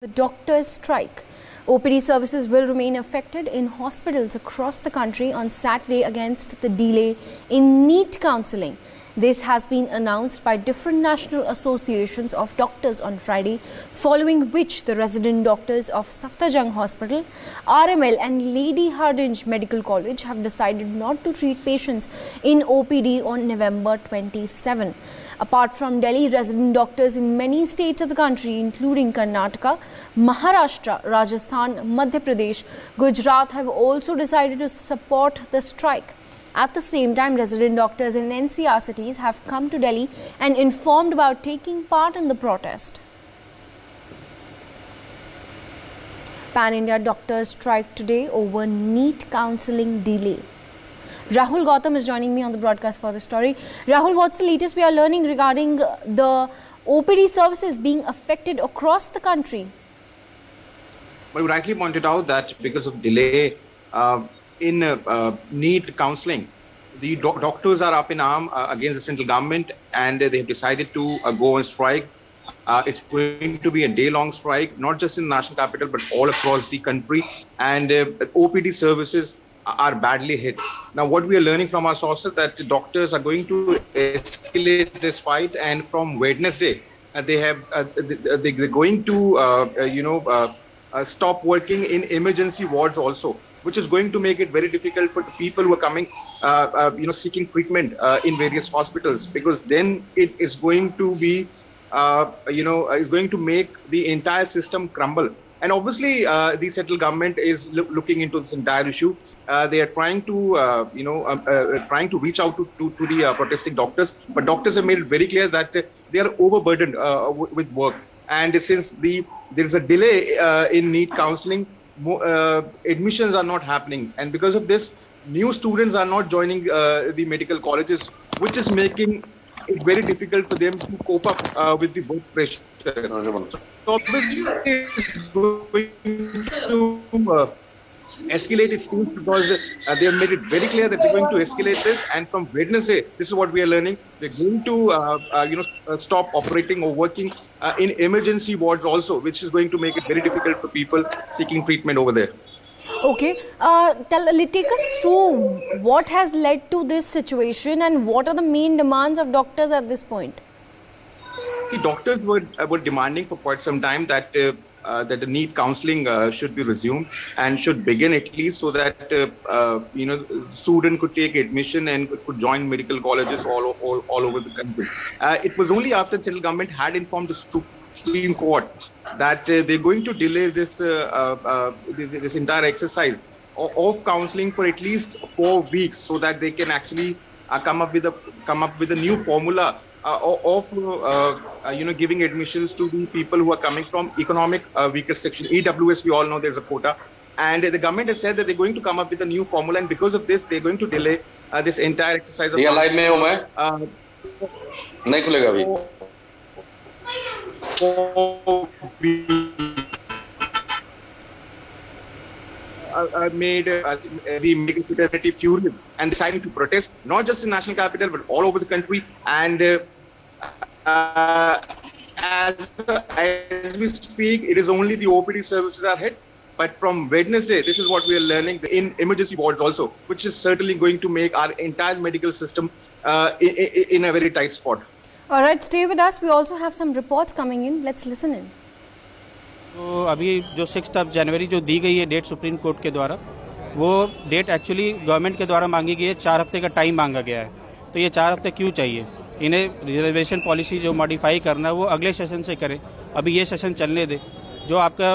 The doctors' strike. OPD services will remain affected in hospitals across the country on Saturday against the delay in NEET counselling. This has been announced by different national associations of doctors on Friday, following which the resident doctors of Safdarjung Hospital, RML and Lady Hardinge Medical College have decided not to treat patients in OPD on November 27. Apart from Delhi, resident doctors in many states of the country, including Karnataka, Maharashtra, Rajasthan, Madhya Pradesh, Gujarat, have also decided to support the strike. At the same time, resident doctors in NCR cities have come to Delhi and informed about taking part in the protest. Pan-India doctors strike today over NEET counselling delay. Rahul Gautam is joining me on the broadcast for the story. Rahul, what's the latest we are learning regarding the OPD services being affected across the country? Well, you rightly pointed out that because of delay in NEET counselling, the doctors are up in arms against the central government, and they have decided to go on strike. It's going to be a day-long strike, not just in the national capital, but all across the country. And OPD services are badly hit. Now, what we are learning from our sources that the doctors are going to escalate this fight, and from Wednesday, they're going to stop working in emergency wards also, which is going to make it very difficult for the people who are coming, seeking treatment in various hospitals, because then it is going to be, is going to make the entire system crumble. And obviously, the central government is looking into this entire issue. They are trying to, reach out to the protesting doctors, but doctors have made it very clear that they are overburdened with work. And since there is a delay in NEET counselling, admissions are not happening, and because of this, new students are not joining the medical colleges, which is making it very difficult for them to cope up with the work pressure. So obviously, it's going to escalate, it seems, because they have made it very clear that they're going to escalate this. And from Wednesday, this is what we are learning, they're going to stop operating or working in emergency wards also, which is going to make it very difficult for people seeking treatment over there. Okay, take us through what has led to this situation and what are the main demands of doctors at this point? The doctors were demanding for quite some time that that the NEET counselling should be resumed and should begin at least, so that student could take admission and could join medical colleges all over the country. It was only after the central government had informed the Supreme Court that they're going to delay this this entire exercise of counselling for at least 4 weeks, so that they can actually come up with a new formula of giving admissions to the people who are coming from economic weaker section. EWS, we all know there's a quota, and the government has said that they're going to come up with a new formula, and because of this, they're going to delay this entire exercise. Live में हूं मैं, नहीं खुलेगा अभी. Made the medical fraternity furious and deciding to protest, not just in the national capital, but all over the country. And as we speak, it is only the OPD services are hit. But from Wednesday, this is what we are learning, in emergency wards also, which is certainly going to make our entire medical system in a very tight spot. All right, stay with us. We also have some reports coming in. Let's listen in. तो अभी जो 6 जनवरी जो दी गई है date supreme court के द्वारा, वो date actually government के द्वारा मांगी गई है. 4 हफ्ते का टाइम मांगा गया है. तो ये 4 हफ्ते क्यों चाहिए? इन्हें रिजर्वेशन पॉलिसी जो मॉडिफाई करना है वो अगले सेशन से करें. अभी ये सेशन चलने दे. जो आपका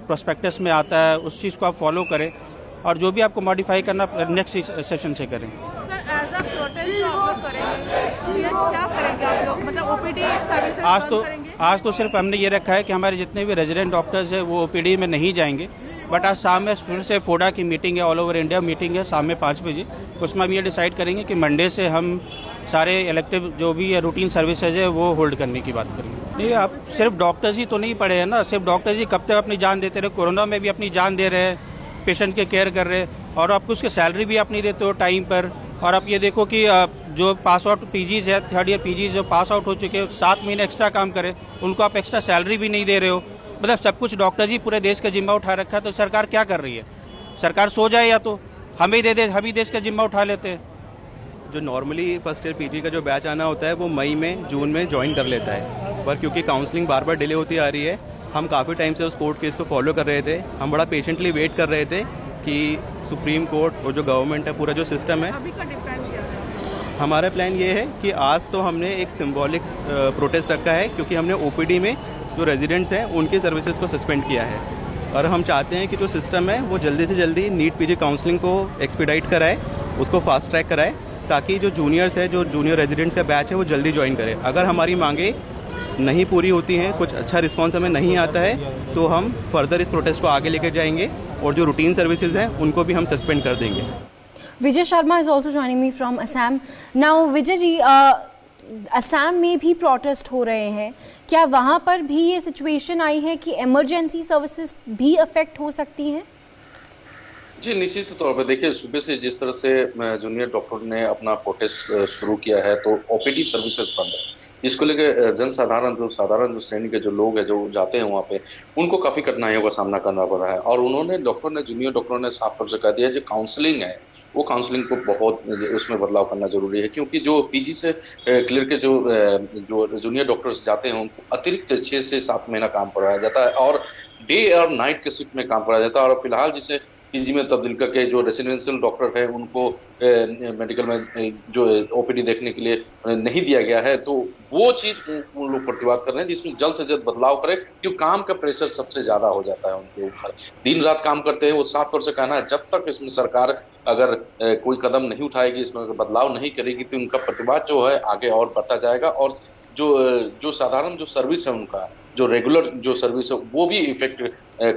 प्रोस्पेक्टस में आता है उस चीज़ को आप फॉलो करें, और जो भी आपको मॉडिफाई करना नेक्स्ट सेशन से करें. आज तो सिर्फ हमने ये रखा है कि हमारे जितने भी रेजिडेंट डॉक्टर्स हैं वो ओपीडी में नहीं जाएंगे. बट आज शाम में फिर से फोडा की मीटिंग है, ऑल ओवर इंडिया मीटिंग है शाम में 5 बजे. उसमें हम ये डिसाइड करेंगे कि मंडे से हम सारे इलेक्टिव जो भी रूटीन सर्विसेज है वो होल्ड करने की बात करेंगे. नहीं, आप सिर्फ डॉक्टर्स ही तो नहीं पड़े हैं ना. सिर्फ डॉक्टर्स ही कब तक अपनी जान देते रहे. कोरोना में भी अपनी जान दे रहे हैं, पेशेंट के केयर कर रहे हैं, और आपको उसकी सैलरी भी आप नहीं देते हो टाइम पर. और आप ये देखो कि जो पास आउट पीजीज है, 3rd ईयर पीजीज जो पास आउट हो चुके हैं, 7 महीने एक्स्ट्रा काम करें, उनको आप एक्स्ट्रा सैलरी भी नहीं दे रहे हो. मतलब सब कुछ डॉक्टर जी पूरे देश का जिम्मा उठा रखा है, तो सरकार क्या कर रही है? सरकार सो जाए या तो हम ही दे दे, हम ही देश का जिम्मा उठा लेते हैं। जो नॉर्मली फर्स्ट ईयर पीजी का जो बैच आना होता है वो मई में जून में ज्वाइन कर लेता है, पर क्योंकि काउंसलिंग बार बार डिले होती आ रही है, हम काफ़ी टाइम से उस कोर्ट केस को फॉलो कर रहे थे। हम बड़ा पेशेंटली वेट कर रहे थे कि सुप्रीम कोर्ट और जो गवर्नमेंट है, पूरा जो सिस्टम है, हमारा प्लान ये है कि आज तो हमने एक सिंबॉलिक प्रोटेस्ट रखा है, क्योंकि हमने ओपीडी में जो रेजिडेंट्स हैं उनकी सर्विसेज को सस्पेंड किया है, और हम चाहते हैं कि जो सिस्टम है वो जल्दी से जल्दी नीट पीजी काउंसलिंग को एक्सपीडाइट कराए, उसको फास्ट ट्रैक कराए, ताकि जो जूनियर्स है, जो जूनियर रेजिडेंट्स का बैच है, वो जल्दी ज्वाइन करें। अगर हमारी मांगे नहीं पूरी होती हैं, कुछ अच्छा रिस्पांस हमें नहीं आता है, तो हम फर्दर इस प्रोटेस्ट को आगे लेके जाएंगे और जो रूटीन सर्विसेज हैं उनको भी हम सस्पेंड कर देंगे। Vijay Sharma is also joining me from Assam. Now Vijay ji, Assam में भी प्रोटेस्ट हो रहे हैं, क्या वहाँ पर भी ये सिचुएशन आई है कि इमरजेंसी सर्विसेज भी अफेक्ट हो सकती हैं? जी, निश्चित तौर पर देखिए, सुबह से जिस तरह से जूनियर डॉक्टर ने अपना प्रोटेस्ट शुरू किया है, तो ओपीडी सर्विसेज बंद है। इसको लेकर जनसाधारण, जो साधारण जो श्रेणी के जो लोग हैं जो जाते हैं वहाँ पे, उनको काफ़ी कठिनाइयों का सामना करना पड़ रहा है। और उन्होंने जूनियर डॉक्टरों ने साफ तौर से कह दिया जो काउंसलिंग है, वो काउंसलिंग को बहुत उसमें बदलाव करना जरूरी है, क्योंकि जो पीजी से क्लियर के जो जूनियर डॉक्टर्स जाते हैं उनको अतिरिक्त 6 से 7 महीना काम कराया जाता है, और डे और नाइट के शिफ्ट में काम कराया जाता है। और फिलहाल जिसे पीजी में तब्दील करके जो रेसिडेंशियल डॉक्टर है उनको मेडिकल में जो ओपीडी देखने के लिए नहीं दिया गया है, तो वो चीज़ उन लोग प्रतिवाद कर रहे हैं, जिसमें जल्द से जल्द बदलाव करें, क्योंकि काम का प्रेशर सबसे ज़्यादा हो जाता है उनके ऊपर। दिन रात काम करते हैं, वो साफ तौर से कहना है जब तक इसमें सरकार अगर कोई कदम नहीं उठाएगी, इसमें बदलाव नहीं करेगी, तो उनका प्रतिवाद जो है आगे और बढ़ता जाएगा, और जो साधारण जो सर्विस है उनका, जो रेगुलर जो सर्विस है, वो भी इफेक्ट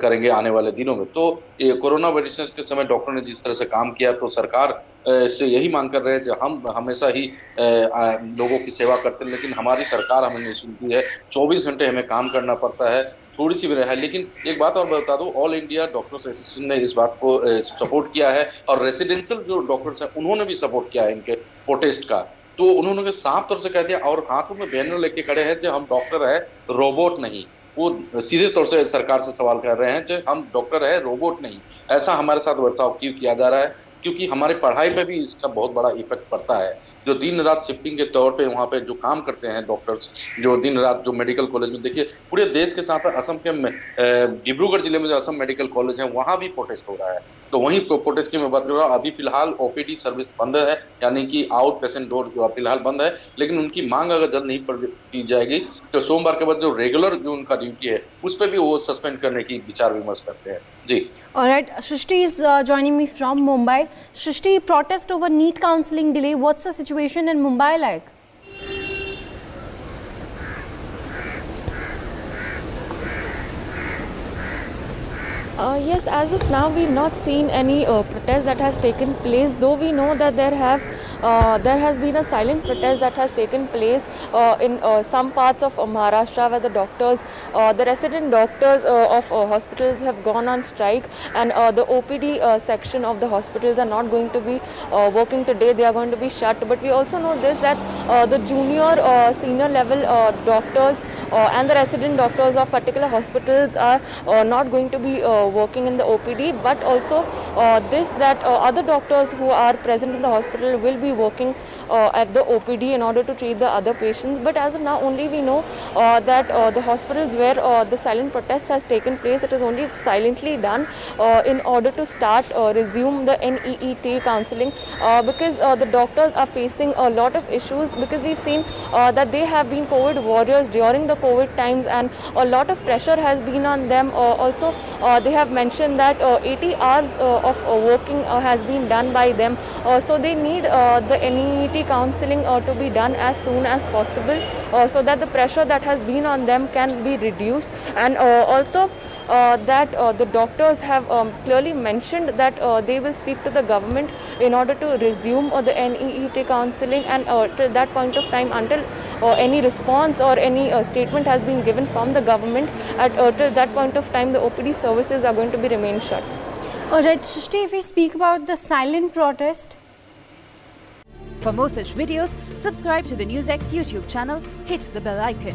करेंगे आने वाले दिनों में। तो कोरोना वायरस के समय डॉक्टर ने जिस तरह से काम किया, तो सरकार से यही मांग कर रहे हैं कि हम हमेशा ही लोगों की सेवा करते हैं, लेकिन हमारी सरकार हमें नहीं सुनती है। 24 घंटे हमें काम करना पड़ता है, थोड़ी सी भी रहा है। लेकिन एक बात और बता दूं, ऑल इंडिया डॉक्टर्स एसोसिएशन ने इस बात को सपोर्ट किया है, और रेसिडेंशियल जो डॉक्टर्स हैं उन्होंने भी सपोर्ट किया है इनके प्रोटेस्ट का। तो उन्होंने साफ तौर से कह दिया, और हाथों में बैनर लेके खड़े हैं जो हम डॉक्टर है, रोबोट नहीं। वो सीधे तौर से सरकार से सवाल कर रहे हैं कि हम डॉक्टर है, रोबोट नहीं। ऐसा हमारे साथ बर्ताव क्यों किया जा रहा है? क्योंकि हमारी पढ़ाई पे भी इसका बहुत बड़ा इफेक्ट पड़ता है। जो दिन रात शिफ्टिंग के तौर पे वहाँ पे जो काम करते हैं डॉक्टर्स, जो दिन रात जो मेडिकल कॉलेज में, देखिए पूरे देश के साथ असम के डिब्रूगढ़ जिले में जो असम मेडिकल कॉलेज है, वहाँ भी प्रोटेस्ट हो रहा है। तो वहीं प्रोटेस्ट की मैं बात कर रहा हूँ। अभी फिलहाल ओपीडी सर्विस बंद है, यानी कि आउट पेशेंट डोर फिलहाल बंद है, लेकिन उनकी मांग अगर जल्द नहीं की जाएगी तो सोमवार के बाद जो रेगुलर जो उनका ड्यूटी है उस पर भी वो सस्पेंड करने की विचार विमर्श करते हैं। जी। Alright, Shrishti is joining me from Mumbai. Shrishti, protest over NEET counselling delay. What's the situation in Mumbai like? Yes, as of now we've not seen any protest that has taken place, though we know that there has been a silent protest that has taken place in some parts of Maharashtra, where the doctors, the resident doctors of hospitals have gone on strike, and the OPD section of the hospitals are not going to be working today. They are going to be shut. But we also know this, that the junior senior level doctors and the resident doctors of particular hospitals are not going to be working in the OPD, but also this, that other doctors who are present in the hospital will be working at the OPD in order to treat the other patients. But as of now only we know that the hospitals where the silent protest has taken place, it is only silently done in order to start resume the NEET counselling, because the doctors are facing a lot of issues, because we've seen that they have been COVID warriors during the COVID times, and a lot of pressure has been on them. Also they have mentioned that 80 hours of working has been done by them, so they need the NEET counselling to be done as soon as possible, so that the pressure that has been on them can be reduced. And also that the doctors have clearly mentioned that they will speak to the government in order to resume the NEET counselling, and till that point of time, until any response or any statement has been given from the government, till that point of time the OPD services are going to be remain shut. Alright, Shrishti, if we speak about the silent protest. For more such videos, subscribe to the NewsX YouTube channel, hit the bell icon.